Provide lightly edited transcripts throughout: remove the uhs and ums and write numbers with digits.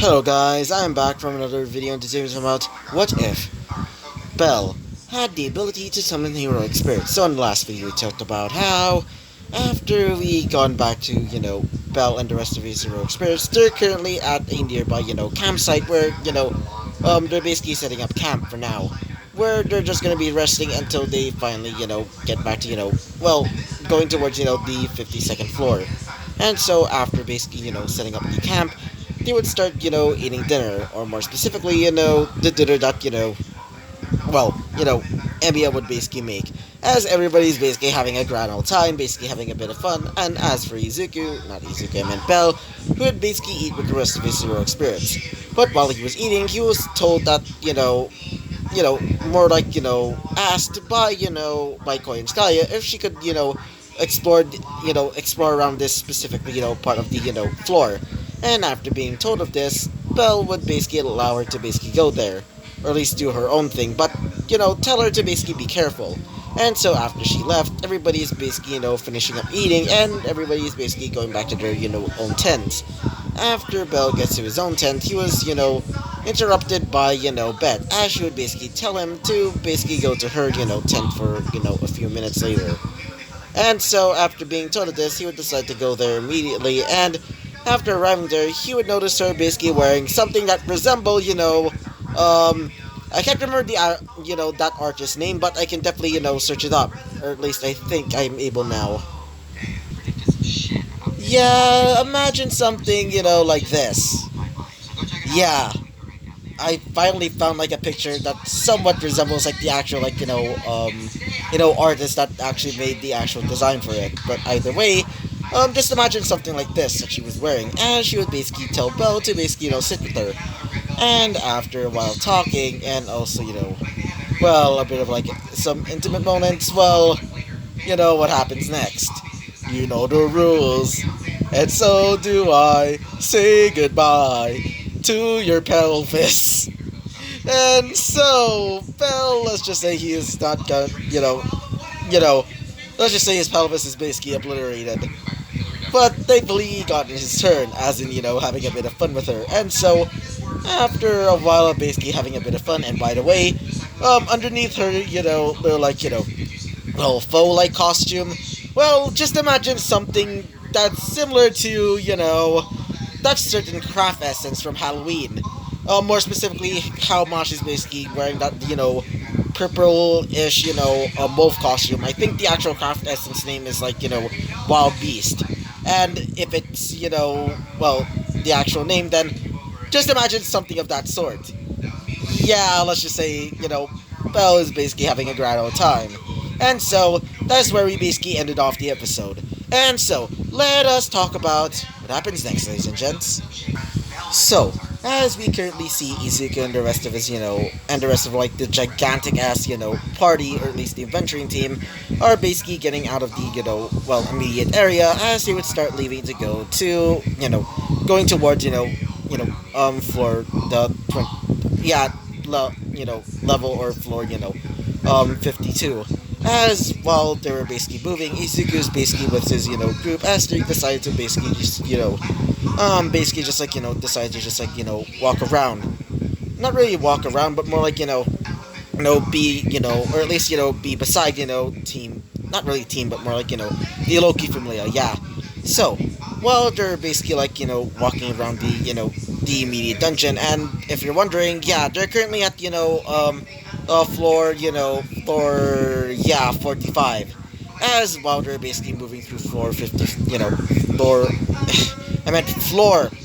Hello guys, I'm back from another video and today we're talking about what if Belle had the ability to summon heroic spirits. So in the last video we talked about how after we gone back to, Belle and the rest of his heroic spirits, they're currently at a nearby, campsite where, they're basically setting up camp for now. Where they're just gonna be resting until they finally, get back to, going towards, the 52nd floor. And so after basically, setting up the camp, they would start, eating dinner, or more specifically, the dinner that, Emiya would basically make, as everybody's basically having a grand old time, basically having a bit of fun, and as for Izuku, not Izuku, I meant Belle, who would basically eat with the rest of his heroic spirits. But while he was eating, he was told that, more like, asked by Koi and Skaya if she could, explore, explore around this specific, part of the, floor. And after being told of this, Belle would basically allow her to basically go there, or at least do her own thing, but, tell her to basically be careful. And so after she left, everybody's basically, finishing up eating, and everybody's basically going back to their, own tents. After Belle gets to his own tent, he was, interrupted by, Beth, as she would basically tell him to basically go to her, tent for, a few minutes later. And so after being told of this, he would decide to go there immediately, and after arriving there, he would notice her basically wearing something that resembled, I can't remember the, that artist's name, but I can definitely, search it up. Or at least I think I'm able now. Yeah, imagine something, like this. Yeah, I finally found, like, a picture that somewhat resembles, like, the actual, like, artist that actually made the actual design for it. But either way, just imagine something like this that she was wearing, and she would basically tell Belle to basically, sit with her. And after a while talking, and also, a bit of, like, some intimate moments, well, what happens next. You know the rules, and so do I. Say goodbye to your pelvis. And so, Belle, let's just say he is not gonna, let's just say his pelvis is basically obliterated. But thankfully he got his turn, as in, having a bit of fun with her. And so, after a while of basically having a bit of fun, and by the way, underneath her, little, like, faux-like costume, well, just imagine something that's similar to, that certain craft essence from Halloween. More specifically, how Mosh is basically wearing that, purple-ish, wolf costume. I think the actual craft essence name is, like, Wild Beast. And if it's, the actual name, then just imagine something of that sort. Yeah, let's just say, Belle is basically having a grand old time. And so, that's where we basically ended off the episode. And so, let us talk about what happens next, ladies and gents. So, as we currently see Izuku and the rest of his, and the rest of, like, the gigantic-ass, party, or at least the adventuring team, are basically getting out of the, immediate area, as they would start leaving to go to, going towards, for the, level or floor, 52. As while they were basically moving, Izuku's basically with his, group, as they decided to basically just, basically just, like, decide to just, like, walk around. Not really walk around, but more like, be, or at least, be beside, team, not really team, but more like, the Loki Familia, yeah. So, while they're basically, like, walking around the, the immediate dungeon, and if you're wondering, yeah, they're currently at, floor, floor, 45. As while they're basically moving through floor 50, floor, I meant floor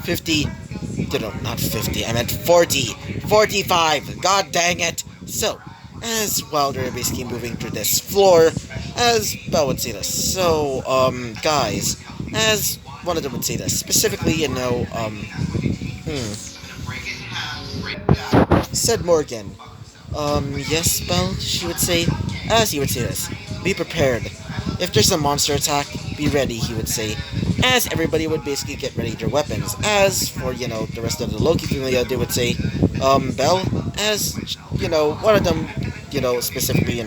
50, not 50, I meant 45, god dang it. So, as while they're basically moving through this floor, as Belle would say this, so, guys, as one of them would say this, specifically, said Morgan. Yes, Belle, she would say, as he would say this, be prepared. If there's a monster attack, be ready, he would say, as everybody would basically get ready their weapons. As for, the rest of the Loki Familia, they would say, Belle, as, one of them, specifically,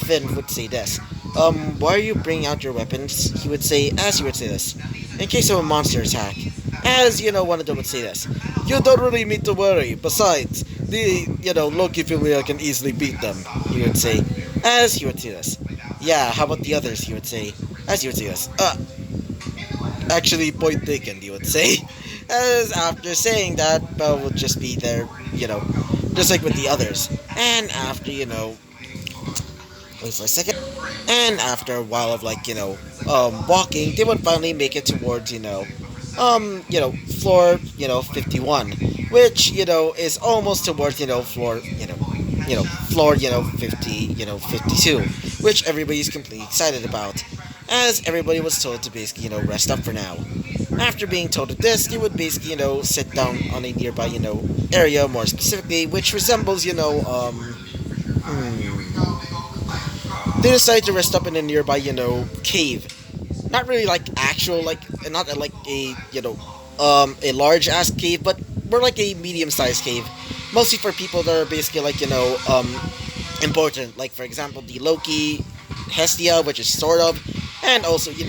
Finn would say this. Why are you bringing out your weapons? He would say, as he would say this. in case of a monster attack. As, one of them would say this. You don't really need to worry. Besides, Loki Familia can easily beat them, he would say. As he would say this. Yeah, how about the others, he would say. As he would say this. Actually, point taken, he would say. As after saying that, Bell would just be there, just like with the others. And after, wait for a second. And after a while of walking, they would finally make it towards, floor, 51, which, is almost towards, floor, 50, 52, which everybody's completely excited about, as everybody was told to basically, rest up for now. After being told of this, they would basically, sit down on a nearby, area, more specifically, which resembles, they decided to rest up in a nearby, cave. Not really like actual, not like a large ass cave, but more like a medium sized cave. Mostly for people that are basically important. Like, for example, the Loki, Hestia, which is sort of, and also, the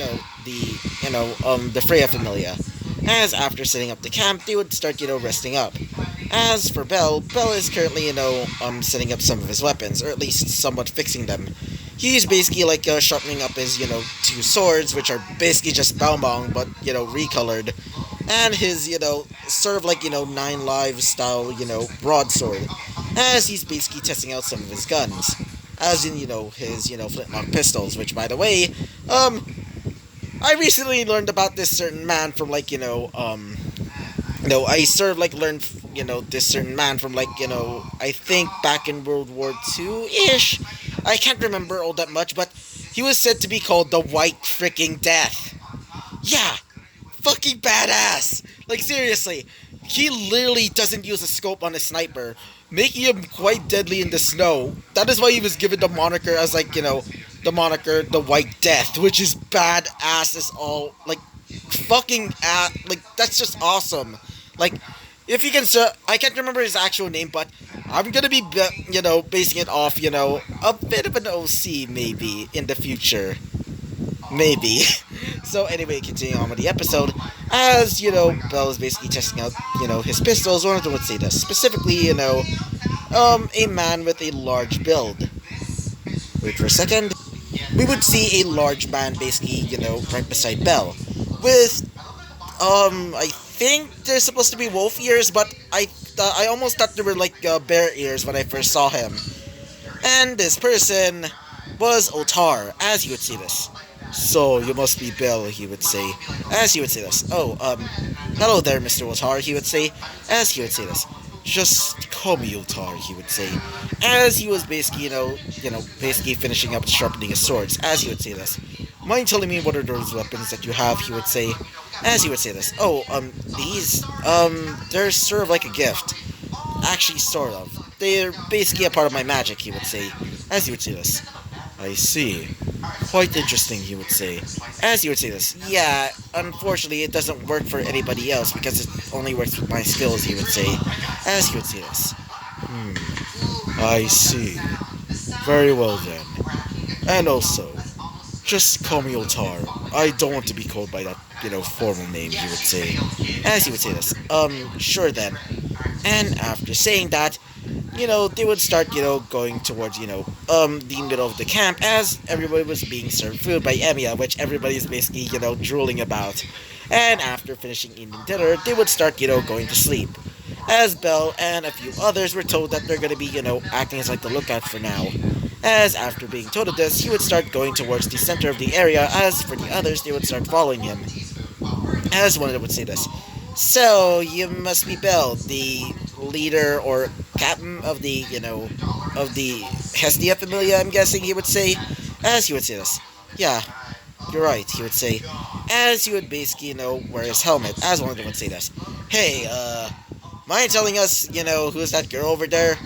Freya Familia. As after setting up the camp, they would start, resting up. As for Bell is currently, setting up some of his weapons, or at least somewhat fixing them. He's basically sharpening up his, two swords, which are basically just Baobong, but, recolored. And his, sort of Nine Lives style, broadsword. As he's basically testing out some of his guns. As in, his, flintlock pistols, which, by the way, I recently learned about this certain man from, I sort of, learned, this certain man from, I think back in World War II-ish? I can't remember all that much, but he was said to be called the White Fricking Death. Yeah, fucking badass. Like, seriously, he literally doesn't use a scope on a sniper, making him quite deadly in the snow. That is why he was given the moniker as, the moniker the White Death, which is badass as all, fucking ass. That's just awesome. If you can, I can't remember his actual name, but I'm gonna be, basing it off, a bit of an OC, maybe, in the future. Maybe. So, anyway, continuing on with the episode, as, Bell is basically testing out, his pistols. One of them would say this. Specifically, a man with a large build. Wait for a second. We would see a large man, basically, right beside Bell. With, I think they're supposed to be wolf ears, but I almost thought they were bear ears when I first saw him. And this person was Otar, as you would see this. So, you must be Bell, he would say, as he would say this. Oh, hello there, Mr. Otar, he would say, as he would say this. Just call me Otar, he would say, as he was basically, basically finishing up sharpening his swords, as he would say this. Mind telling me what are those weapons that you have, he would say, as he would say this. Oh, these, they're sort of like a gift. Actually, sort of. They're basically a part of my magic, he would say, as he would say this. I see. Quite interesting, he would say, as he would say this. Yeah, unfortunately, it doesn't work for anybody else because it only works with my skills, he would say, as he would say this. I see. Very well then. And also, just call me Otar. I don't want to be called by that, formal name, he would say, as he would say this. Sure then. And after saying that, they would start, going towards, the middle of the camp as everybody was being served food by Emiya, which everybody's basically, drooling about. And after finishing eating dinner, they would start, going to sleep. As Bell and a few others were told that they're going to be, acting as the lookout for now. As after being told of this, he would start going towards the center of the area, as for the others, they would start following him. As one of them would say this. So, you must be Bell, the leader or captain of the, of the Hestia Familia, I'm guessing he would say, as he would say this. Yeah, you're right, he would say, as he would basically, wear his helmet, as one of them would say this. Hey, mind telling us, who's that girl over there?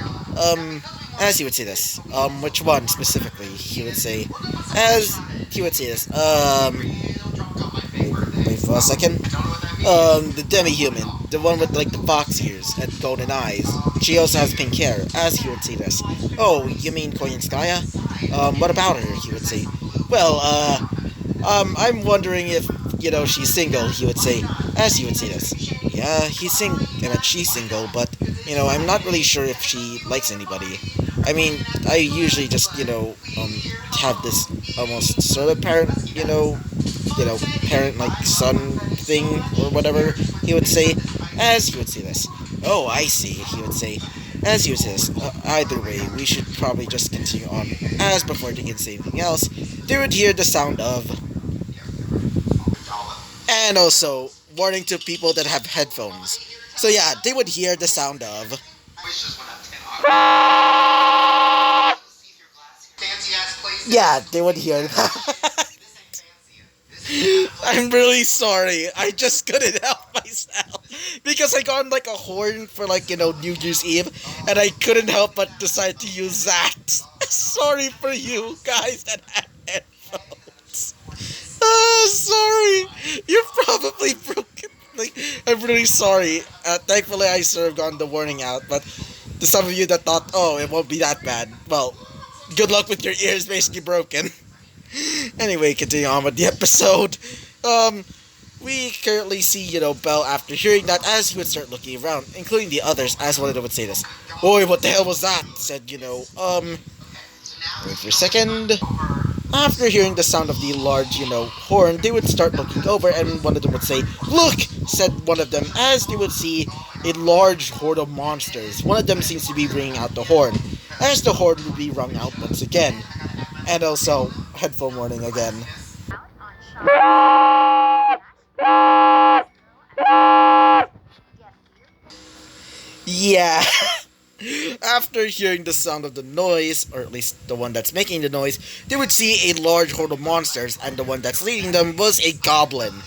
As he would say this. Which one specifically, he would say, as he would say this. Wait for a second. The demi-human, the one with the fox ears and golden eyes. She also has pink hair, as he would say this. Oh, you mean Koyanskaya? What about her? He would say. Well, I'm wondering if, she's single, he would say, as he would say this. Yeah, she's single, but, I'm not really sure if she likes anybody. I mean, I usually just, have this almost sort of parent like son thing or whatever, he would say, as he would say this. Oh, I see, he would say, as he would say this. Either way, we should probably just continue on, as before they can say anything else, they would hear the sound of, and also, warning to people that have headphones. So yeah, they would hear the sound of, yeah, they would hear that. I'm really sorry. I just couldn't help myself. Because I got like a horn for New Year's Eve, and I couldn't help but decide to use that. Sorry for you guys that had headphones. Sorry. You're probably broken. I'm really sorry. Thankfully, I sort of gotten the warning out, but to some of you that thought, oh, it won't be that bad, well, good luck with your ears basically broken. Anyway, continue on with the episode. We currently see, Belle after hearing that as he would start looking around, including the others, as one of them would say this. Boy, what the hell was that? Said, wait for a second. After hearing the sound of the large, horn, they would start looking over, and one of them would say, "Look!" said one of them, as they would see a large horde of monsters. One of them seems to be bringing out the horn, as the horn would be rung out once again. And also, headphone warning again. Yeah. After hearing the sound of the noise, or at least the one that's making the noise, they would see a large horde of monsters, and the one that's leading them was a goblin.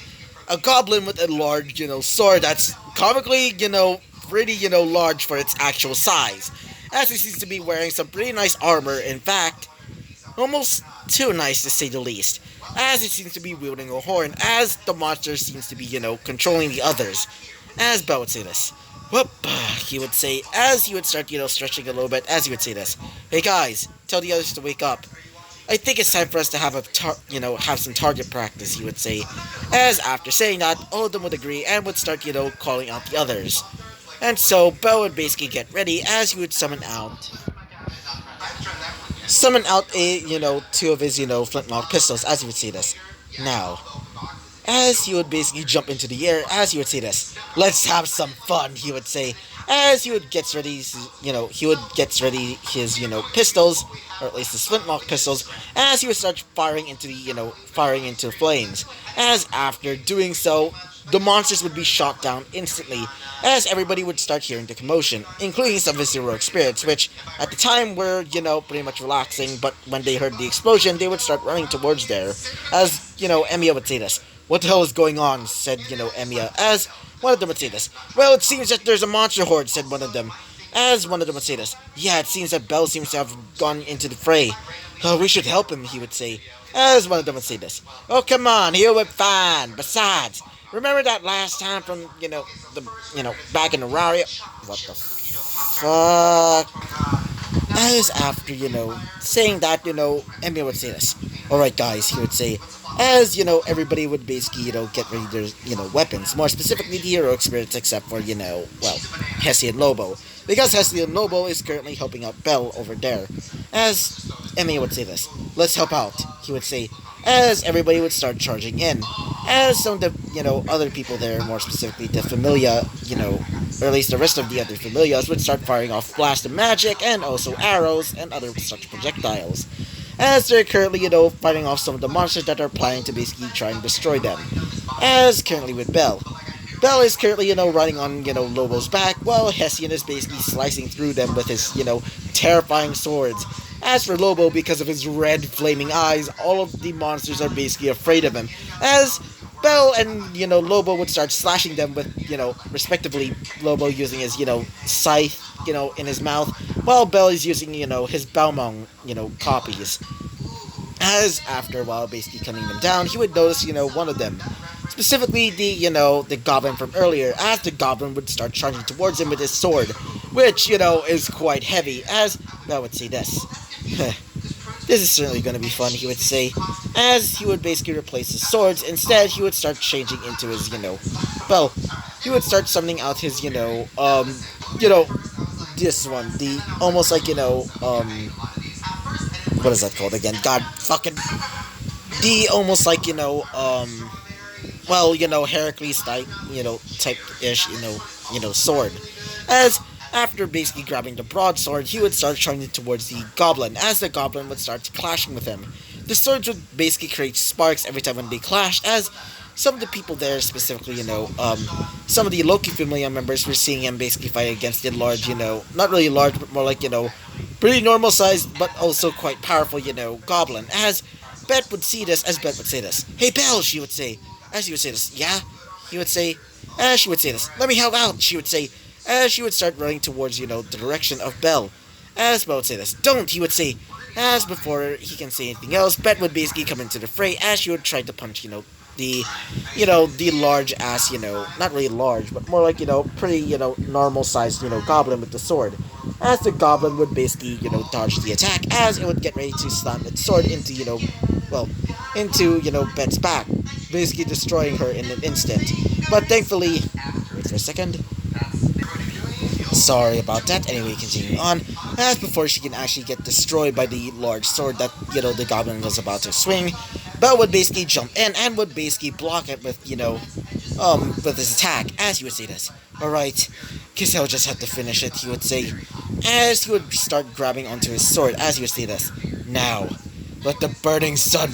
A goblin with a large, sword that's comically, pretty, large for its actual size. As he seems to be wearing some pretty nice armor, in fact, almost too nice to say the least. As he seems to be wielding a horn, as the monster seems to be, controlling the others. As Belle would say this. Whoop, he would say, as he would start, stretching a little bit, as he would say this. Hey guys, tell the others to wake up. I think it's time for us to have have some target practice, he would say. As after saying that, all of them would agree and would start, calling out the others. And so, Belle would basically get ready as he would summon out two of his, flintlock pistols, as he would say this. Now, as he would basically jump into the air, as he would say this, let's have some fun, he would say, as he would get ready, his, pistols, or at least his flintlock pistols, as he would start firing into flames, as after doing so, the monsters would be shot down instantly, as everybody would start hearing the commotion, including some of his heroic spirits, which, at the time, were, pretty much relaxing, but when they heard the explosion, they would start running towards there, as, Emiya would say this. What the hell is going on, said, Emiya, as one of them would say this. Well, it seems that there's a monster horde, said one of them, as one of them would say this. Yeah, it seems that Belle seems to have gone into the fray. Oh, we should help him, he would say, as one of them would say this. Oh, come on, he'll be fine. Besides, remember that last time from, back in Auraria? What the fuck? As after, saying that, Emiya would say this. Alright, guys, he would say, as, everybody would basically, get ready their, weapons. More specifically, the heroic spirits, except for, Hessie and Lobo. Because Hessie and Lobo is currently helping out Belle over there. As Emiya would say this. Let's help out, he would say, as everybody would start charging in. As some of the, other people there, more specifically the Familia, or at least the rest of the other Familias, would start firing off blast of magic and also arrows and other such projectiles. As they're currently, fighting off some of the monsters that are planning to basically try and destroy them. As currently with Belle. Belle is currently, riding on, Lobo's back, while Hessian is basically slicing through them with his, terrifying swords. As for Lobo, because of his red flaming eyes, all of the monsters are basically afraid of him. As Belle and, Lobo would start slashing them with, respectively, Lobo using his, scythe, in his mouth, while Belle is using, his Baumang, copies. As after a while, basically cutting them down, he would notice, one of them. Specifically, the goblin from earlier, as the goblin would start charging towards him with his sword, which, is quite heavy, as Belle would say this. This is certainly going to be fun, he would say, as he would basically replace his swords. Instead, he would start changing into his, well, he would start summoning out his, you know, this one, the almost like, what is that called again? God fucking, the almost like, well, Heracles type, type-ish, sword. As after basically grabbing the broadsword, he would start shunting towards the goblin, as the goblin would start clashing with him. The swords would basically create sparks every time when they clashed, as some of the people there, specifically, some of the Loki family members were seeing him basically fight against the large, not really large, but more like, pretty normal sized, but also quite powerful, goblin. As Bet would see this, Hey, Belle, she would say. As he would say this, yeah? He would say, as she would say this, let me help out, she would say, as she would start running towards, the direction of Belle. As Belle would say this, don't, he would say. As before he can say anything else, Bet would basically come into the fray as she would try to punch, the, the large ass, not really large, but more like, pretty, normal sized, goblin with the sword. As the goblin would basically, dodge the attack, as it would get ready to slam its sword into, well, into, Bet's back, basically destroying her in an instant. But thankfully, wait for a second. Sorry about that. Anyway, continuing on. As before she can actually get destroyed by the large sword that, the goblin was about to swing, Belle would basically jump in and would basically block it with, with his attack, as he would say this. Alright, guess I'll just have to finish it, he would say, as he would start grabbing onto his sword, as he would say this. Now, let the burning sun,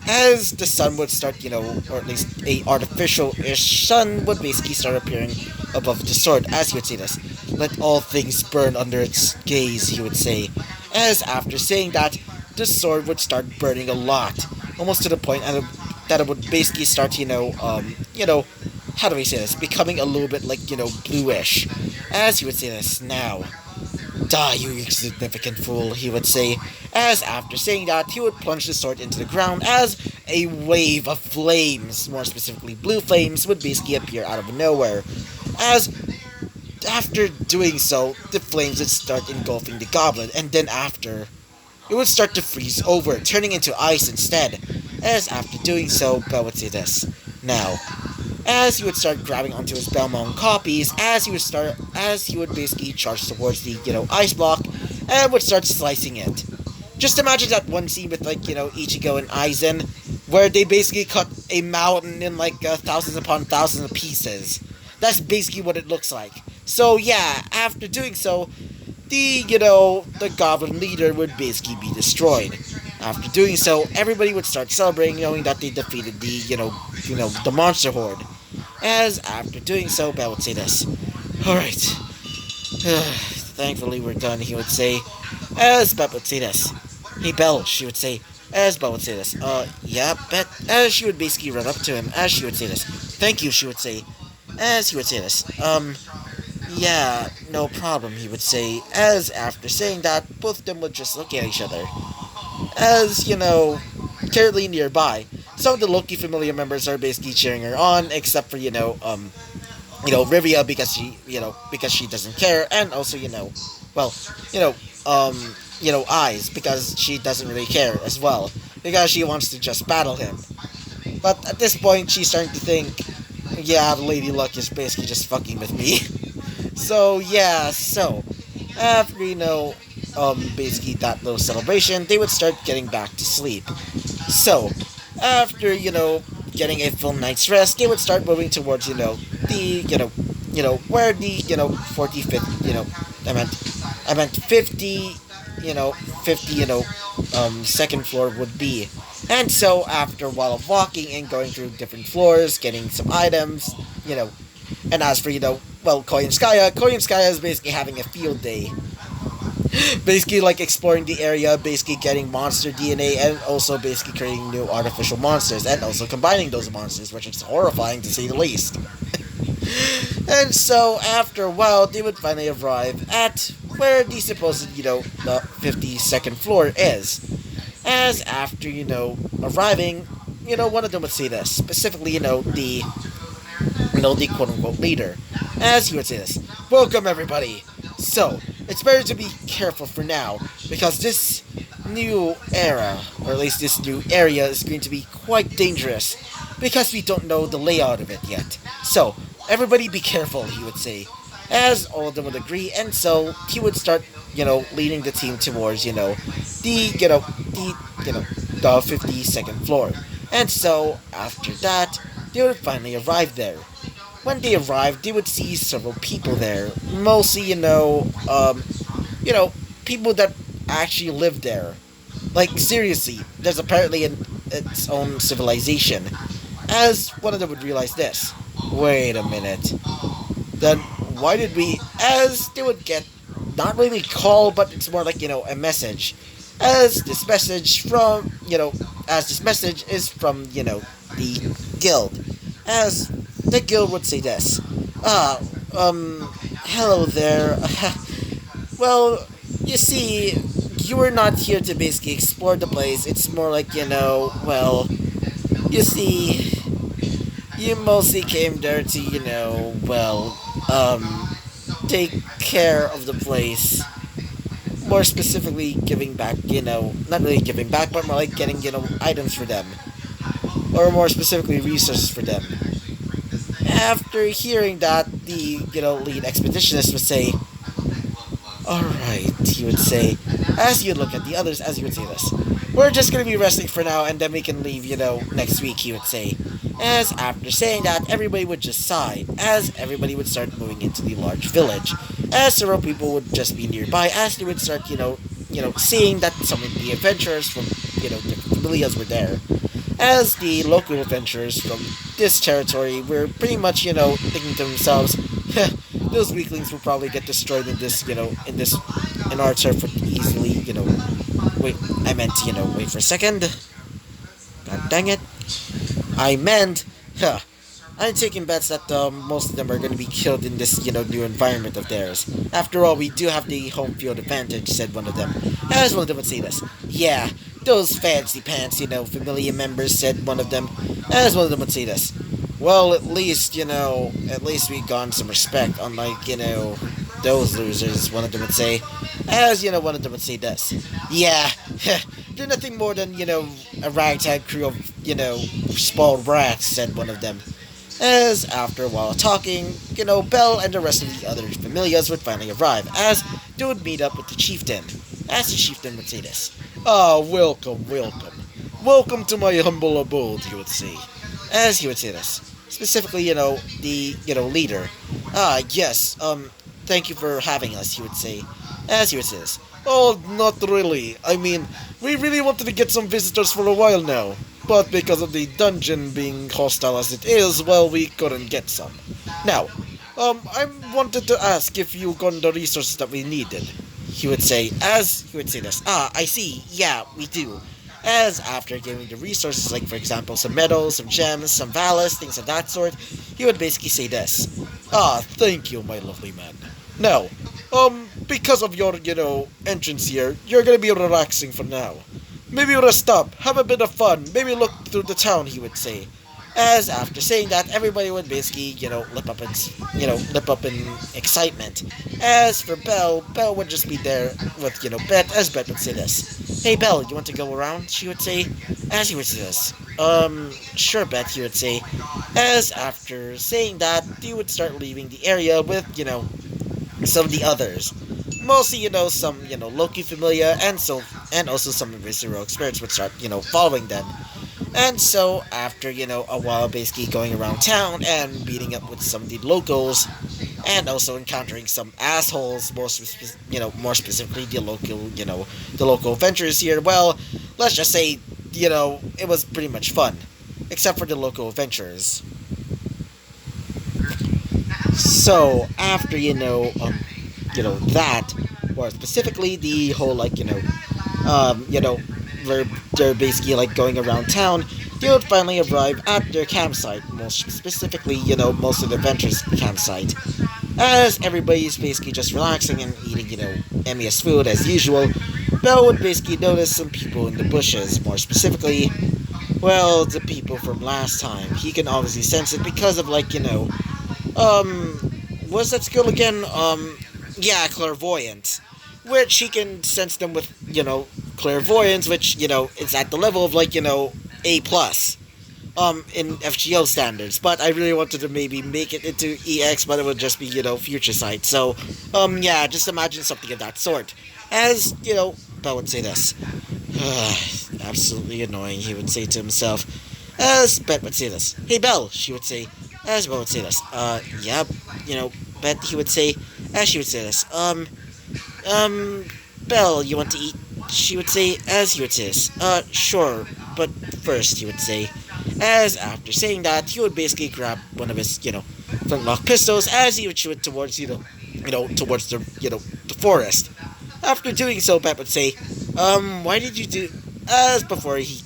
as the sun would start, or at least a artificial-ish sun would basically start appearing above the sword, as he would say this. Let all things burn under its gaze, he would say, as after saying that, the sword would start burning a lot, almost to the point that it would basically start, how do we say this, becoming a little bit like, bluish, as he would say this. Now, die, you insignificant fool, he would say, as after saying that, he would plunge the sword into the ground as a wave of flames, more specifically blue flames, would basically appear out of nowhere. As after doing so, the flames would start engulfing the goblin, and then after, it would start to freeze over, turning into ice instead. As after doing so, Belle would say this. Now, as he would start grabbing onto his Belmont copies, as he would basically charge towards the, ice block, and would start slicing it. Just imagine that one scene with, like, Ichigo and Aizen, where they basically cut a mountain in, like, thousands upon thousands of pieces. That's basically what it looks like. So, yeah, after doing so, the goblin leader would basically be destroyed. After doing so, everybody would start celebrating, knowing that they defeated the the monster horde. As after doing so, Belle would say this. Alright. Thankfully we're done, he would say. As Belle would say this. Hey Belle, she would say. As Belle would say this. Yeah, Bet. As she would basically run up to him, as she would say this. Thank you, she would say. As he would say this. Yeah, no problem, he would say. As after saying that, both of them would just look at each other. As, currently nearby, some of the Loki familiar members are basically cheering her on, except for, Rivia, because she doesn't care, and also, well, Eyes, because she doesn't really care as well, because she wants to just battle him. But at this point, she's starting to think, yeah, Lady Luck is basically just fucking with me. So, yeah, after, basically that little celebration, they would start getting back to sleep. So, after, getting a full night's rest, they would start moving towards, where the, 45th, I meant 50, 50, second floor would be. And so, after a while of walking and going through different floors, getting some items, and as for, Koyanskaya is basically having a field day. Basically, like, exploring the area, basically getting monster DNA, and also basically creating new artificial monsters, and also combining those monsters, which is horrifying to say the least. And so, after a while, they would finally arrive at where the supposed, the 52nd floor is. As after, arriving, one of them would say this, specifically, the quote-unquote leader, as he would say this. Welcome, everybody! So, it's better to be careful for now, because this new era, or at least this new area, is going to be quite dangerous because we don't know the layout of it yet. So, everybody be careful, he would say, as all of them would agree, and so he would start, leading the team towards, the 52nd floor. And so, after that, they would finally arrive there. When they arrived, they would see several people there, mostly, you know, people that actually live there. Like, seriously, there's apparently its own civilization. As one of them would realize this. Wait a minute. Then why did we, as they would get, not really call, but it's more like, a message. As this message from, as this message is from, the guild. As the guild would say this. Ah, hello there. Well, you see, you were not here to basically explore the place. It's more like, you see, you mostly came there to, take care of the place. More specifically, giving back, not really giving back, but more like getting, items for them. Or more specifically, resources for them. After hearing that, the, lead expeditionist would say, Alright, he would say, as you look at the others, as you would say this. We're just gonna be resting for now, and then we can leave, next week, he would say. As after saying that, everybody would just sigh, as everybody would start moving into the large village. As several people would just be nearby, as they would start, seeing that some of the adventurers from, different familias were there. As the local adventurers from this territory were pretty much, thinking to themselves, those weaklings will probably get destroyed in this, in our turf would easily, wait, I meant, wait for a second. God dang it. I meant, I'm taking bets that most of them are going to be killed in this, new environment of theirs. After all, we do have the home field advantage, said one of them. As one of them would say this. Yeah, those fancy pants, familiar members, said one of them. As one of them would say this. Well, at least we garnered some respect, unlike, those losers, one of them would say. As, one of them would say this. Yeah, they're nothing more than, a ragtag crew of, spoiled brats, said one of them. As, after a while talking, Belle and the rest of the other familiars would finally arrive, as they would meet up with the chieftain. As the chieftain would say this. Ah, welcome, welcome. Welcome to my humble abode, he would say. As he would say this. Specifically, the, leader. Ah, yes, thank you for having us, he would say. As he would say this. Oh, not really. I mean, we really wanted to get some visitors for a while now. But because of the dungeon being hostile as it is, well, we couldn't get some. Now, I wanted to ask if you got the resources that we needed. He would say, as he would say this. Ah, I see. Yeah, we do. As after giving the resources, like for example, some metals, some gems, some valors, things of that sort, he would basically say this. Ah, thank you, my lovely man. Now, because of your, entrance here, you're gonna be relaxing for now. Maybe rest up, have a bit of fun, maybe look through the town, he would say. As after saying that, everybody would basically, lip up in excitement. As for Belle, Belle would just be there with, Bet, as Bet would say this. Hey Belle, you want to go around? She would say. As he would say this. Sure Bet, he would say. As after saying that, he would start leaving the area with, some of the others. Mostly, some, Loki familia, and also some of his heroic spirits would start, following them. And so, after, a while basically going around town and meeting up with some of the locals, and also encountering some assholes, more specifically the local adventurers here, well, let's just say, it was pretty much fun. Except for the local adventurers. So, after, that, or specifically the whole, where they're basically like going around town, they would finally arrive at their campsite, most specifically, most of the adventurers' campsite. As everybody's basically just relaxing and eating, MES food as usual, Belle would basically notice some people in the bushes, more specifically, well, the people from last time. He can obviously sense it because of what's that skill again? Yeah, clairvoyant. Which he can sense them with, clairvoyance, which, it's at the level of, like, A plus. In FGO standards, but I really wanted to maybe make it into EX, but it would just be, future sight. So, yeah, just imagine something of that sort. As, Bell would say this. Absolutely annoying, he would say to himself. As Bet would say this. Hey, Bell, she would say. As Bell would say this. Yeah, Bet, he would say. As she would say this. Bell, you want to eat? She would say, as he would say this. Sure, but first, he would say. As after saying that, he would basically grab one of his, flintlock pistols as he would shoot it towards, towards the forest. After doing so, Bet would say, why did you do... As before he,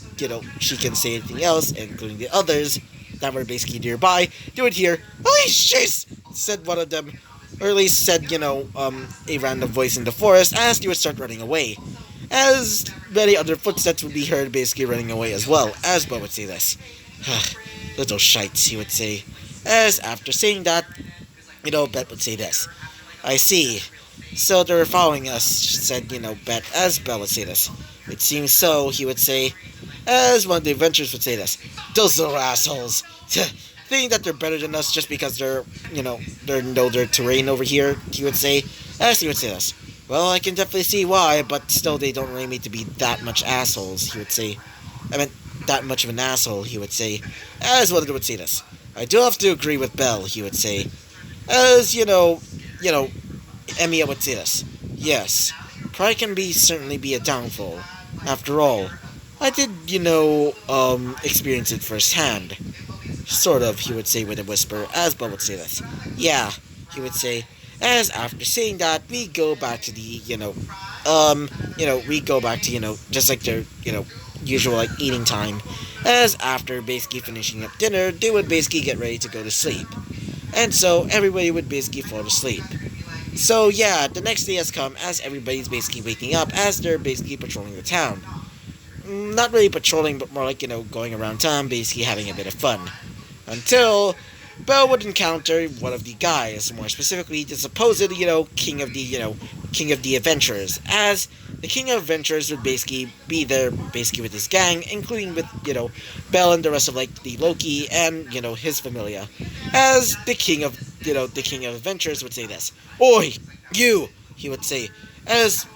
she can say anything else, including the others that were basically nearby, they would hear, "Holy shit!" said one of them, or at least said, a random voice in the forest, as they would start running away. As many other footsteps would be heard basically running away as well, as Bo would say this. Little shites, he would say. As after saying that, Bet would say this. I see. So they were following us, said, Bet, as Bell would say this. It seems so, he would say. As one of the adventurers would say this. Those little assholes. Thinking that they're better than us just because they know their terrain over here, he would say. As he would say this. Well, I can definitely see why, but still they don't really need to be that much assholes, he would say. I meant, that much of an asshole, he would say. As one of them would say this. I do have to agree with Bell, he would say. As, Emiya would say this. Yes, pride can certainly be a downfall. After all, I did, experience it firsthand. Sort of, he would say with a whisper, as Bell would say this. Yeah, he would say. As after saying that, we go back to the, we go back to, just like their, usual, like, eating time. As after basically finishing up dinner, they would basically get ready to go to sleep. And so, everybody would basically fall asleep. So, yeah, the next day has come as everybody's basically waking up as they're basically patrolling the town. Not really patrolling, but more like, going around town, basically having a bit of fun. Until Bell would encounter one of the guys, more specifically the supposed, king of the adventurers, as the king of adventurers would basically be there, basically with his gang, including with, Bell and the rest of, like, the Loki and, his familia, as the king of adventurers would say this. Oi, you, he would say, as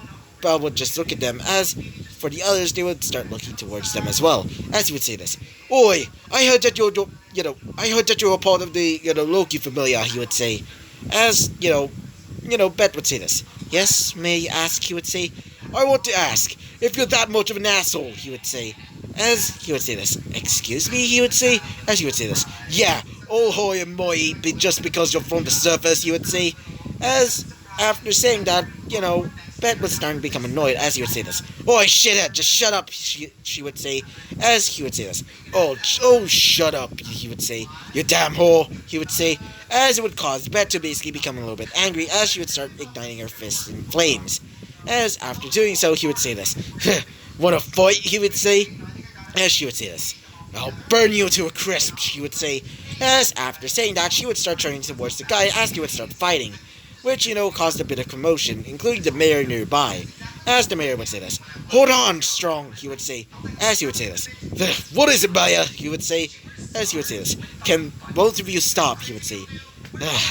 Bell would just look at them, as for the others, they would start looking towards them as well, as he would say this. Oi, I heard that you're a part of the, Loki familia, he would say, as, Bet would say this. Yes, may I ask, he would say. I want to ask, if you're that much of an asshole, he would say, as he would say this. Excuse me, he would say, as he would say this. Yeah, oh hoy and moy, just because you're from the surface, he would say, as after saying that, Bet was starting to become annoyed as he would say this. Oh, shithead, just shut up, she would say, as he would say this. Oh, shut up, he would say. You damn whore, he would say, as it would cause Bet to basically become a little bit angry as she would start igniting her fists in flames. As after doing so, he would say this. Wanna fight, he would say, as she would say this. I'll burn you to a crisp, she would say, as after saying that, she would start turning towards the guy as he would start fighting, which, caused a bit of commotion, including the mayor nearby, as the mayor would say this. Hold on, Strong, he would say, as he would say this. What is it, Maya, he would say, as he would say this. Can both of you stop, he would say.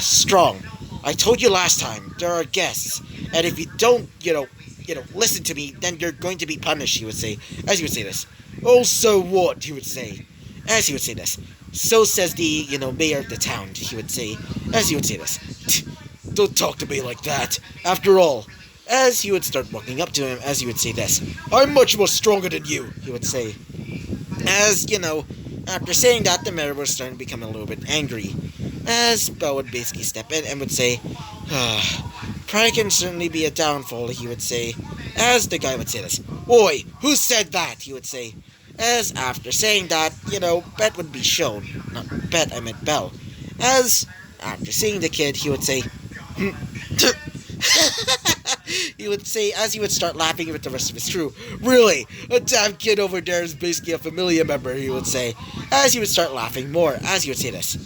Strong, I told you last time, there are guests, and if you don't, listen to me, then you're going to be punished, he would say, as he would say this. Oh, so what, he would say, as he would say this. So says the, mayor of the town, he would say, as he would say this. Don't talk to me like that. After all, as he would start walking up to him, as he would say this. I'm much more stronger than you, he would say. As, after saying that, the mayor was starting to become a little bit angry. As Bell would basically step in and would say, pride can certainly be a downfall, he would say. As the guy would say this. Oi, who said that, he would say. As after saying that, Bet would be shown. Not Bet, I meant Bell. As after seeing the kid, he would say, he would say, as he would start laughing with the rest of his crew. Really, a damn kid over there is basically a familia member, he would say, as he would start laughing more, as he would say this.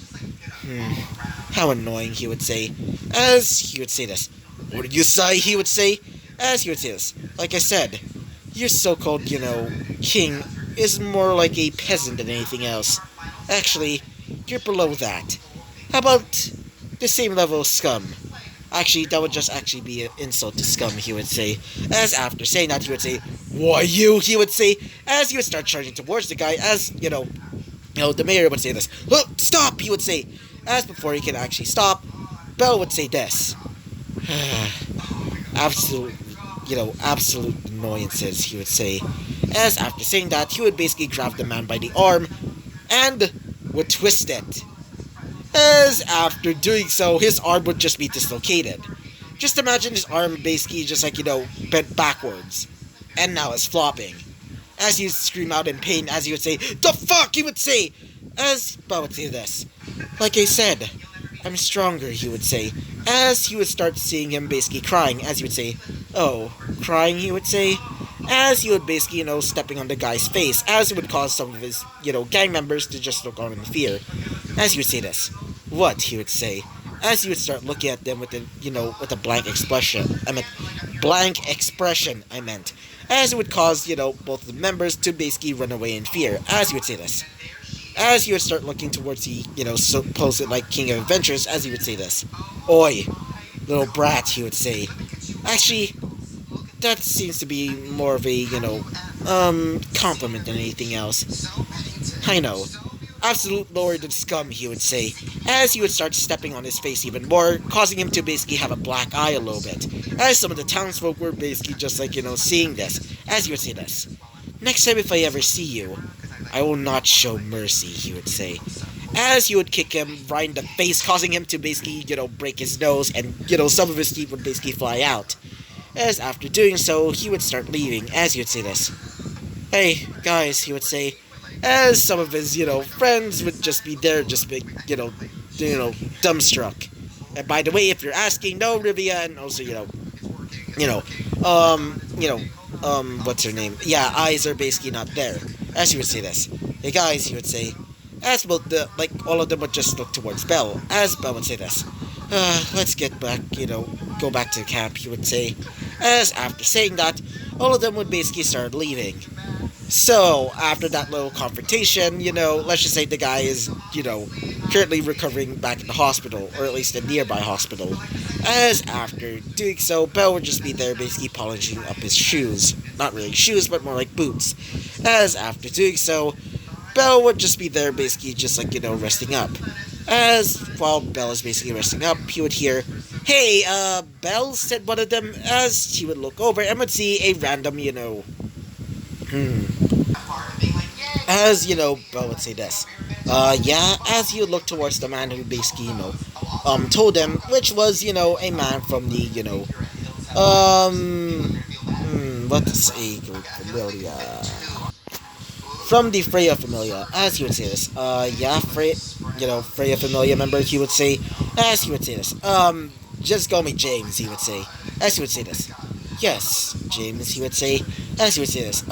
How annoying, he would say, as he would say this. What did you say, he would say, as he would say this. Like I said, your so-called, king is more like a peasant than anything else. Actually, you're below that. How about the same level of scum? Actually, that would just actually be an insult to scum, he would say. As after saying that, he would say, "Why you?" he would say, as he would start charging towards the guy, as, the mayor would say this. "Look, stop!" he would say. As before he can actually stop, Bell would say this. Absolute, absolute annoyances, he would say. As after saying that, he would basically grab the man by the arm and would twist it. As after doing so, his arm would just be dislocated. Just imagine his arm basically just like, bent backwards. And now it's flopping. As he would scream out in pain, as he would say, "The fuck!" he would say! As Bell would say this. "Like I said, I'm stronger," he would say. As he would start seeing him basically crying, as he would say, "Oh, crying," he would say. As he would basically, stepping on the guy's face, as it would cause some of his, gang members to just look on in fear. As he would say this. "What?" he would say. As he would start looking at them with a blank expression. Blank expression, I meant. As it would cause, both the members to basically run away in fear. As he would say this. As he would start looking towards the, supposed like King of Adventures, as he would say this. "Oi, little brat," he would say. Actually, that seems to be more of a, compliment than anything else. I know. "Absolute lord of scum," he would say, as he would start stepping on his face even more, causing him to basically have a black eye a little bit. As some of the townsfolk were basically just like, seeing this, as he would say this. "Next time if I ever see you, I will not show mercy," he would say. As he would kick him right in the face, causing him to basically, break his nose, and, some of his teeth would basically fly out. As after doing so, he would start leaving, as he would say this. "Hey, guys," he would say, as some of his, friends would just be there, just be, dumbstruck. And by the way, if you're asking, no, Rivia, and also, you know, what's her name? Yeah, eyes are basically not there. As he would say this. "Hey guys," he would say. As both all of them would just look towards Bell. As Bell would say this. Let's get back, go back to camp," he would say. As after saying that, all of them would basically start leaving. So, after that little confrontation, let's just say the guy is, currently recovering back in the hospital, or at least a nearby hospital. As after doing so, Bell would just be there basically polishing up his shoes. Not really shoes, but more like boots. As after doing so, Bell would just be there basically just like, resting up. As while Bell is basically resting up, he would hear, "Hey, Bell," said one of them, as he would look over and would see a random, As, Bell would say this. Yeah, as he would look towards the man who basically, told him, which was, a man from the, what's a group familia? From the Freya Familia, as he would say this. Yeah, Freya Familia member, he would say, as he would say this. Just call me James, he would say, as he would say this. "Yes, James," he would say, as he would say this.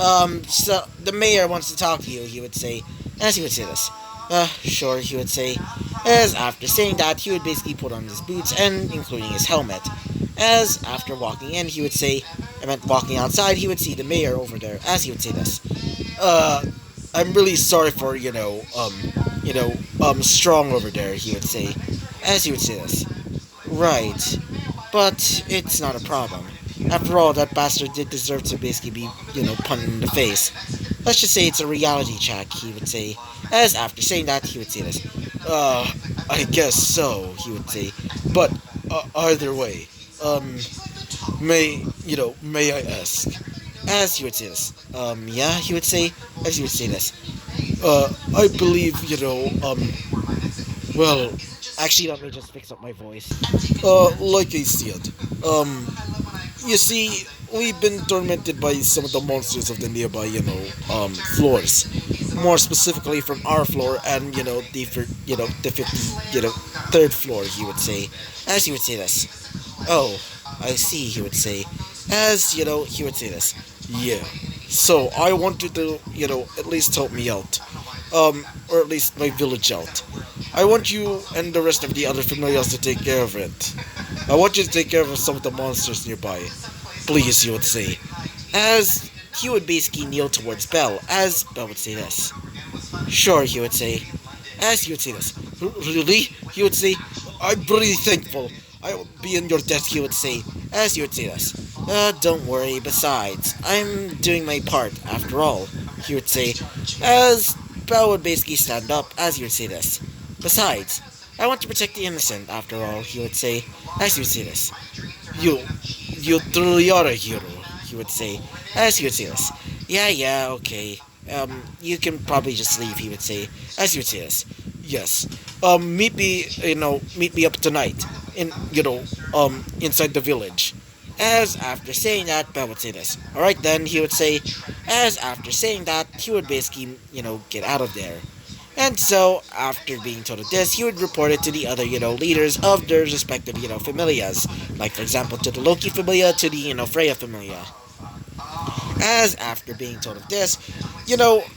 So the mayor wants to talk to you," he would say, as he would say this. Sure," he would say. As after saying that, he would basically put on his boots and including his helmet. As after walking in, he would say, I meant walking outside, he would see the mayor over there, as he would say this. I'm really sorry for, Strong over there," he would say, as he would say this. "Right, but it's not a problem. After all, that bastard did deserve to basically be, punched in the face. Let's just say it's a reality check," he would say. As after saying that, he would say this. I guess so," he would say. "But, either way, may I ask?" As he would say this. Yeah, he would say, as he would say this. I believe, well, actually, let me just fix up my voice. Like I said, you see, we've been tormented by some of the monsters of the nearby, floors. More specifically from our floor and, the 53rd floor, he would say. As he would say this. "Oh, I see," he would say. As, he would say this. "Yeah, so I want you to, at least help me out. Or at least my village out. I want you and the rest of the other familiars to take care of it. I want you to take care of some of the monsters nearby. Please," he would say. As he would basically kneel towards Belle, as Belle would say this. Sure, he would say, as he would say this. Really? He would say, I'm really thankful. I will be in your debt, he would say, as he would say this. Don't worry, besides, I'm doing my part, after all, he would say, as Belle would basically stand up, as he would say this. Besides, I want to protect the innocent, after all, he would say, as he would say this. You, you truly are a hero, he would say, as he would say this. Yeah, okay. You can probably just leave, he would say, as he would say this. Yes. Meet me up tonight inside the village. As after saying that, Belle would say this. Alright then, he would say, as after saying that, he would basically, get out of there. And so, after being told of this, he would report it to the other, leaders of their respective, familias. Like, for example, to the Loki familia, to the, Freya familia. As after being told of this,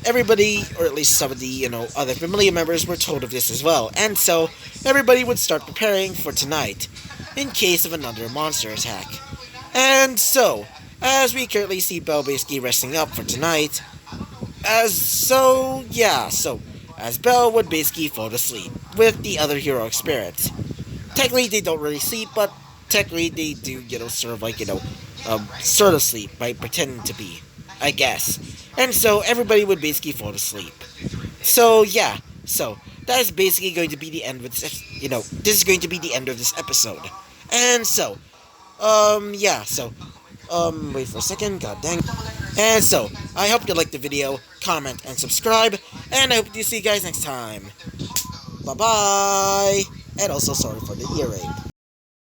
everybody, or at least some of the, other familia members were told of this as well. And so, everybody would start preparing for tonight, in case of another monster attack. And so, as we currently see Belle basically resting up for tonight, as Belle would basically fall asleep with the other heroic spirits. Technically, they don't really sleep, but technically they do, sort of sleep by pretending to be, I guess. And so everybody would basically fall asleep. So that is basically going to be the end of this. This is going to be the end of this episode. And so, wait for a second, god dang. And so, I hope you liked the video, comment, and subscribe, and I hope to see you guys next time. Bye-bye! And also, sorry for the ear rape.